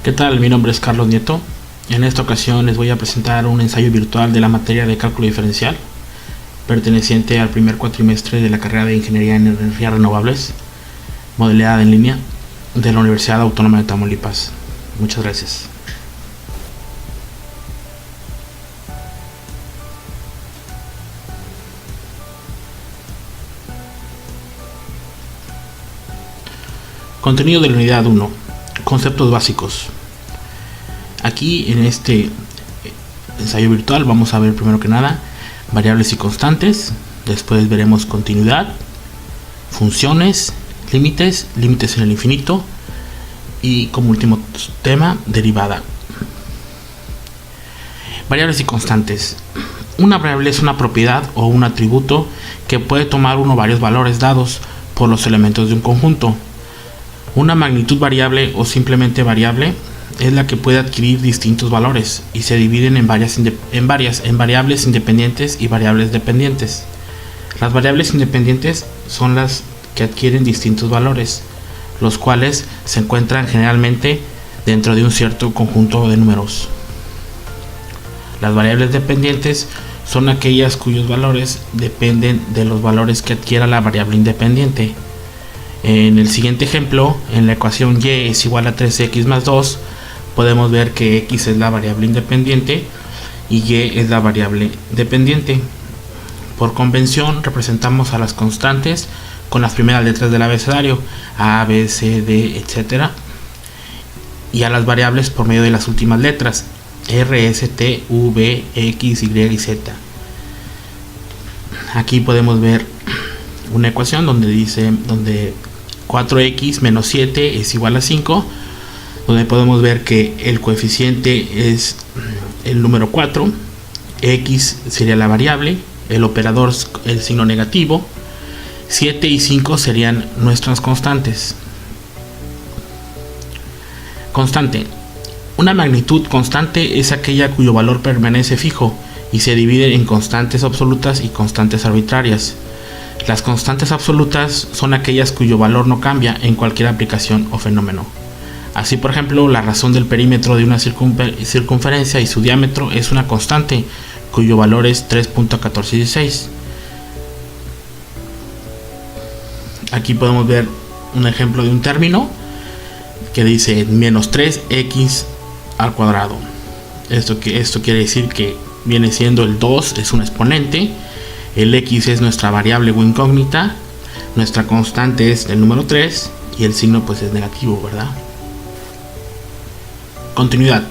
¿Qué tal? Mi nombre es Carlos Nieto. En esta ocasión les voy a presentar un ensayo virtual de la materia de cálculo diferencial, perteneciente al primer cuatrimestre de la carrera de Ingeniería en Energías Renovables, modelada en línea, de la Universidad Autónoma de Tamaulipas. Muchas gracias. Contenido de la unidad 1. Conceptos básicos. Aquí en este ensayo virtual vamos a ver primero que nada variables y constantes, después veremos continuidad, funciones, límites en el infinito y como último tema derivada. Variables y constantes. Una variable es una propiedad o un atributo que puede tomar uno o varios valores dados por los elementos de un conjunto. Una magnitud variable o simplemente variable es la que puede adquirir distintos valores y se dividen en variables independientes y variables dependientes. Las variables independientes son las que adquieren distintos valores, los cuales se encuentran generalmente dentro de un cierto conjunto de números. Las variables dependientes son aquellas cuyos valores dependen de los valores que adquiera la variable independiente. En el siguiente ejemplo, en la ecuación y es igual a 3x más 2, podemos ver que x es la variable independiente y y es la variable dependiente. Por convención representamos a las constantes con las primeras letras del abecedario, a, b, c, d, etc. y a las variables por medio de las últimas letras, r, s, t, v, x, y y z. Aquí podemos ver una ecuación donde 4x menos 7 es igual a 5, donde podemos ver que el coeficiente es el número 4, x sería la variable, el operador el signo negativo, 7 y 5 serían nuestras constantes. Constante. Una magnitud constante es aquella cuyo valor permanece fijo y se divide en constantes absolutas y constantes arbitrarias. Las constantes absolutas son aquellas cuyo valor no cambia en cualquier aplicación o fenómeno. Así, por ejemplo, la razón del perímetro de una circunferencia y su diámetro es una constante cuyo valor es 3.1416. Aquí podemos ver un ejemplo de un término que dice menos 3x al cuadrado. Esto quiere decir que viene siendo el 2 es un exponente, el x es nuestra variable o incógnita, nuestra constante es el número 3 y el signo pues es negativo, ¿verdad? Continuidad.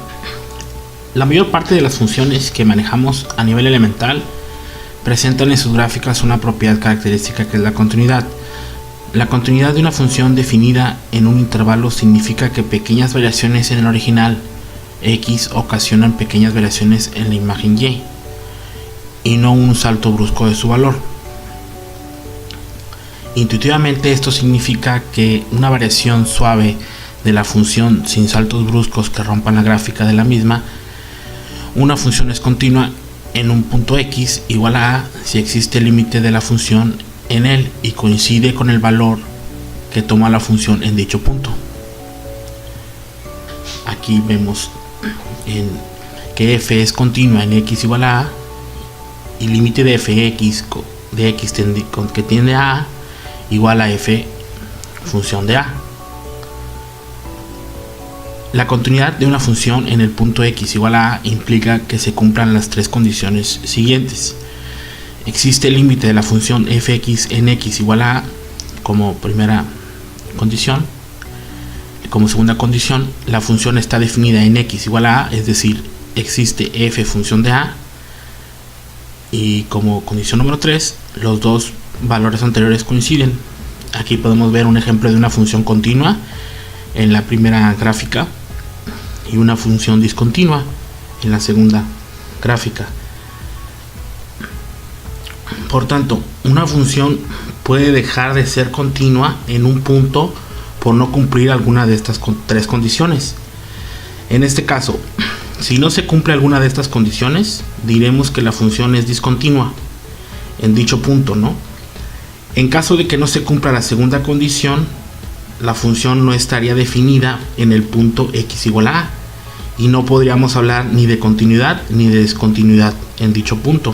La mayor parte de las funciones que manejamos a nivel elemental presentan en sus gráficas una propiedad característica que es la continuidad. La continuidad de una función definida en un intervalo significa que pequeñas variaciones en el original x ocasionan pequeñas variaciones en la imagen y no un salto brusco de su valor. Intuitivamente esto significa que una variación suave de la función sin saltos bruscos que rompan la gráfica de la misma, una función es continua en un punto x igual a si existe el límite de la función en él y coincide con el valor que toma la función en dicho punto. Aquí vemos que f es continua en x igual a a y límite de fx de x que tiende a a igual a f función de a. La continuidad de una función en el punto x igual a a implica que se cumplan las tres condiciones siguientes. Existe el límite de la función fx en x igual a como primera condición. Como segunda condición, la función está definida en x igual a, es decir, existe f función de a. Y como condición número 3, los dos valores anteriores coinciden. Aquí podemos ver un ejemplo de una función continua en la primera gráfica y una función discontinua en la segunda gráfica. Por tanto, una función puede dejar de ser continua en un punto por no cumplir alguna de estas tres condiciones. En este caso, si no se cumple alguna de estas condiciones, diremos que la función es discontinua en dicho punto, ¿no? En caso de que no se cumpla la segunda condición, la función no estaría definida en el punto x igual a a, y no podríamos hablar ni de continuidad ni de discontinuidad en dicho punto.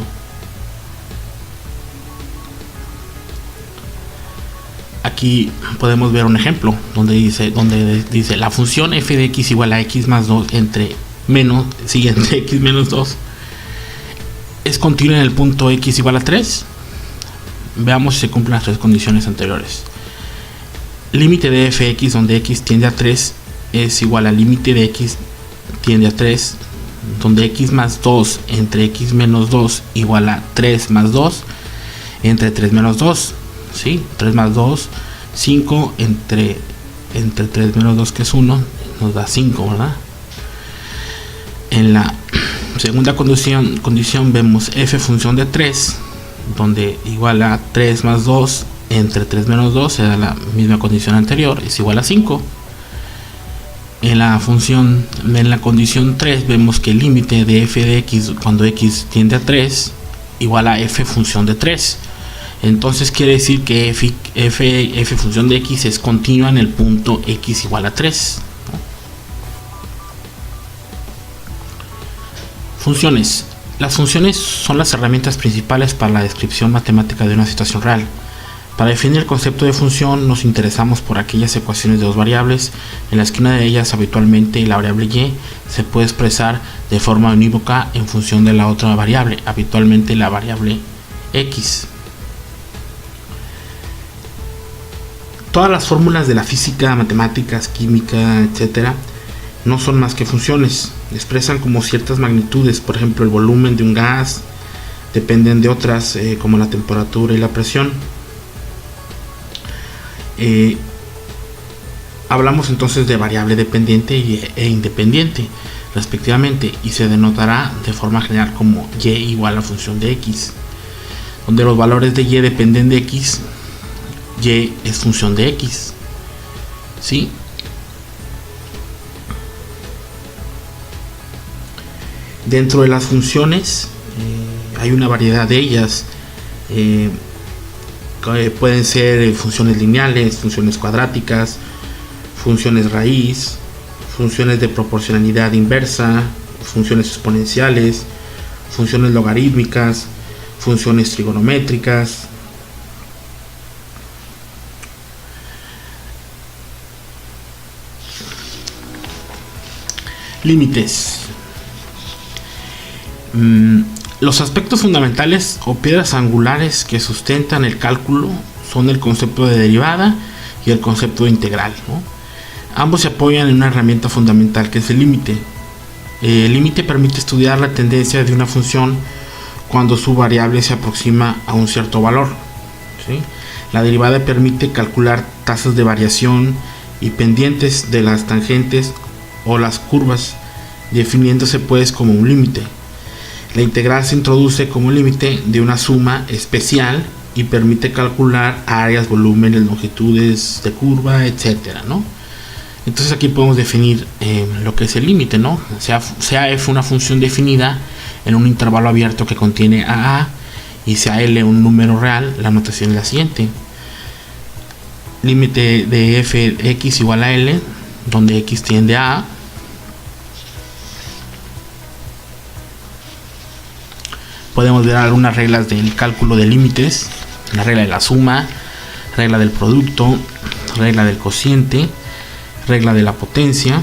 Aquí podemos ver un ejemplo donde dice la función f de x igual a x más 2 entre x menos 2 es continua en el punto x igual a 3. Veamos si se cumplen las tres condiciones anteriores. Límite de fx donde x tiende a 3 es igual al límite de x tiende a 3 donde x más 2 entre x menos 2 igual a 3 más 2 entre 3 menos 2. ¿Sí? 3 más 2, 5 entre 3 menos 2 que es 1 nos da 5, ¿verdad? En la segunda condición vemos f función de 3 donde igual a 3 más 2 entre 3 menos 2 se da la misma condición anterior, es igual a 5. En la condición 3 vemos que el límite de f de x cuando x tiende a 3 igual a f función de 3. Entonces quiere decir que f función de x es continua en el punto x igual a 3. Funciones. Las funciones son las herramientas principales para la descripción matemática de una situación real. Para definir el concepto de función nos interesamos por aquellas ecuaciones de dos variables en las que una de ellas, habitualmente la variable y, se puede expresar de forma unívoca en función de la otra variable, habitualmente la variable x. Todas las fórmulas de la física, matemáticas, química, etcétera, no son más que funciones. Expresan como ciertas magnitudes, por ejemplo el volumen de un gas, dependen de otras como la temperatura y la presión. Hablamos entonces de variable dependiente e independiente respectivamente, y se denotará de forma general como y igual a función de x, donde los valores de y dependen de x, y es función de x. ¿Sí? Dentro de las funciones hay una variedad de ellas. Pueden ser funciones lineales, funciones cuadráticas, funciones raíz, funciones de proporcionalidad inversa, funciones exponenciales, funciones logarítmicas, funciones trigonométricas. Límites. Los aspectos fundamentales o piedras angulares que sustentan el cálculo son el concepto de derivada y el concepto de integral, ¿no? Ambos se apoyan en una herramienta fundamental que es el límite. El límite permite estudiar la tendencia de una función cuando su variable se aproxima a un cierto valor, ¿sí? La derivada permite calcular tasas de variación y pendientes de las tangentes o las curvas, definiéndose pues como un límite. La integral se introduce como límite de una suma especial y permite calcular áreas, volúmenes, longitudes de curva, etcétera, ¿no? Entonces aquí podemos definir lo que es el límite, ¿no? Sea f una función definida en un intervalo abierto que contiene a y sea l un número real, la notación es la siguiente. Límite de f de x igual a l, donde x tiende a a. Podemos ver algunas reglas del cálculo de límites: la regla de la suma, regla del producto, regla del cociente, regla de la potencia.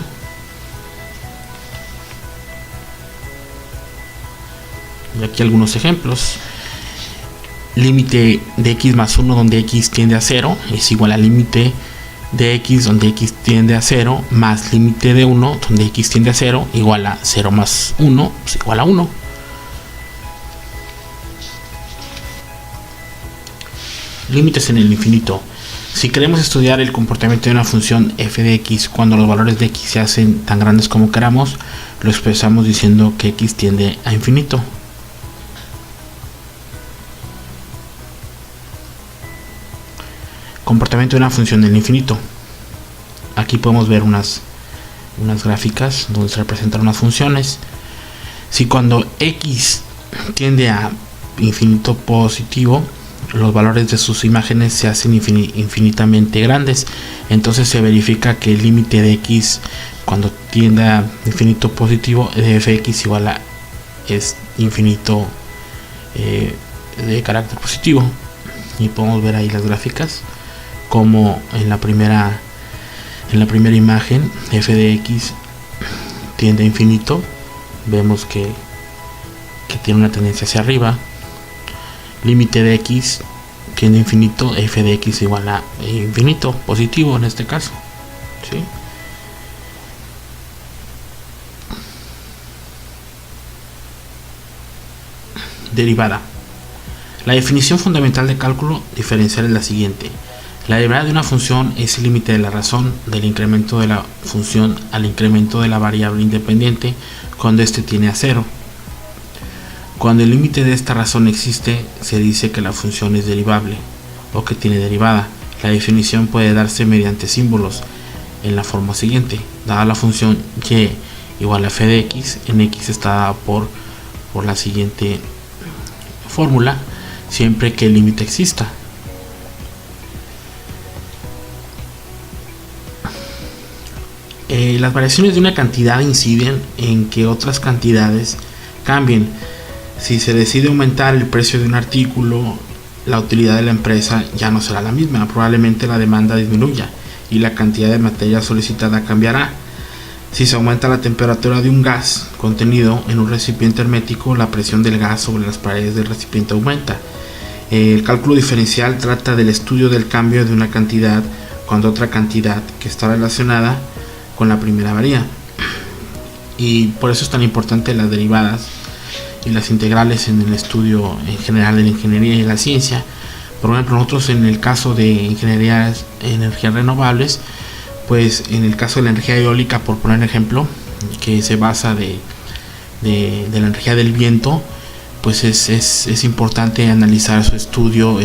Y aquí algunos ejemplos. Límite de x más 1 donde x tiende a 0 es igual al límite de x donde x tiende a 0 más límite de 1 donde x tiende a 0 igual a 0 más 1 es igual a 1. Límites en el infinito. Si queremos estudiar el comportamiento de una función f de x cuando los valores de x se hacen tan grandes como queramos, lo expresamos diciendo que x tiende a infinito. Comportamiento de una función del infinito. Aquí podemos ver unas gráficas donde se representan unas funciones. Si cuando x tiende a infinito positivo, los valores de sus imágenes se hacen infinitamente grandes. Entonces se verifica que el límite de x cuando tiende a infinito positivo de fx igual a es infinito de carácter positivo. Y podemos ver ahí las gráficas como en la primera imagen f de x tiende a infinito, vemos que tiene una tendencia hacia arriba. Límite de x tiende a infinito, f de x igual a infinito positivo en este caso, ¿sí? Derivada. La definición fundamental de cálculo diferencial es la siguiente: la derivada de una función es el límite de la razón del incremento de la función al incremento de la variable independiente cuando éste tiende a cero. Cuando el límite de esta razón existe, se dice que la función es derivable o que tiene derivada. La definición puede darse mediante símbolos en la forma siguiente: dada la función y igual a f de x, en x está dada por la siguiente fórmula, siempre que el límite exista. Las variaciones de una cantidad inciden en que otras cantidades cambien. Si se decide aumentar el precio de un artículo, la utilidad de la empresa ya no será la misma. Probablemente la demanda disminuya y la cantidad de materia solicitada cambiará. Si se aumenta la temperatura de un gas contenido en un recipiente hermético, la presión del gas sobre las paredes del recipiente aumenta. El cálculo diferencial trata del estudio del cambio de una cantidad cuando otra cantidad que está relacionada con la primera varía. Y por eso es tan importante las derivadas y las integrales en el estudio en general de la ingeniería y la ciencia. Por ejemplo, nosotros en el caso de ingenierías energías renovables, pues en el caso de la energía eólica, por poner ejemplo, que se basa de la energía del viento, pues es importante analizar su estudio,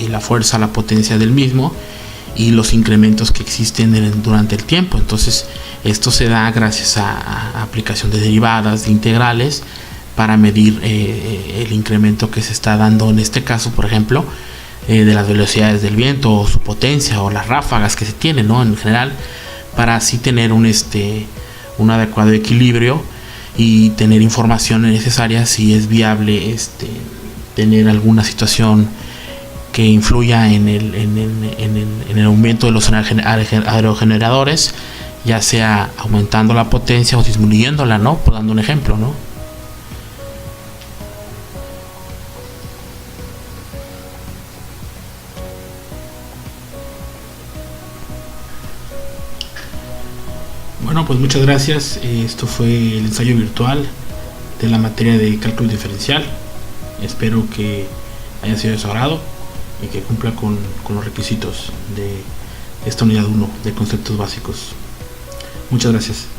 la fuerza, la potencia del mismo y los incrementos que existen durante el tiempo. Entonces esto se da gracias a aplicación de derivadas, de integrales, para medir el incremento que se está dando en este caso, por ejemplo, de las velocidades del viento o su potencia o las ráfagas que se tienen, ¿no? En general, para así tener un adecuado equilibrio y tener información necesaria si es viable tener alguna situación que influya en el aumento de los aerogeneradores, ya sea aumentando la potencia o disminuyéndola, ¿no? Por dando un ejemplo, ¿no? Bueno, pues muchas gracias. Esto fue el ensayo virtual de la materia de cálculo diferencial. Espero que haya sido de su agrado y que cumpla con los requisitos de esta unidad 1 de conceptos básicos. Muchas gracias.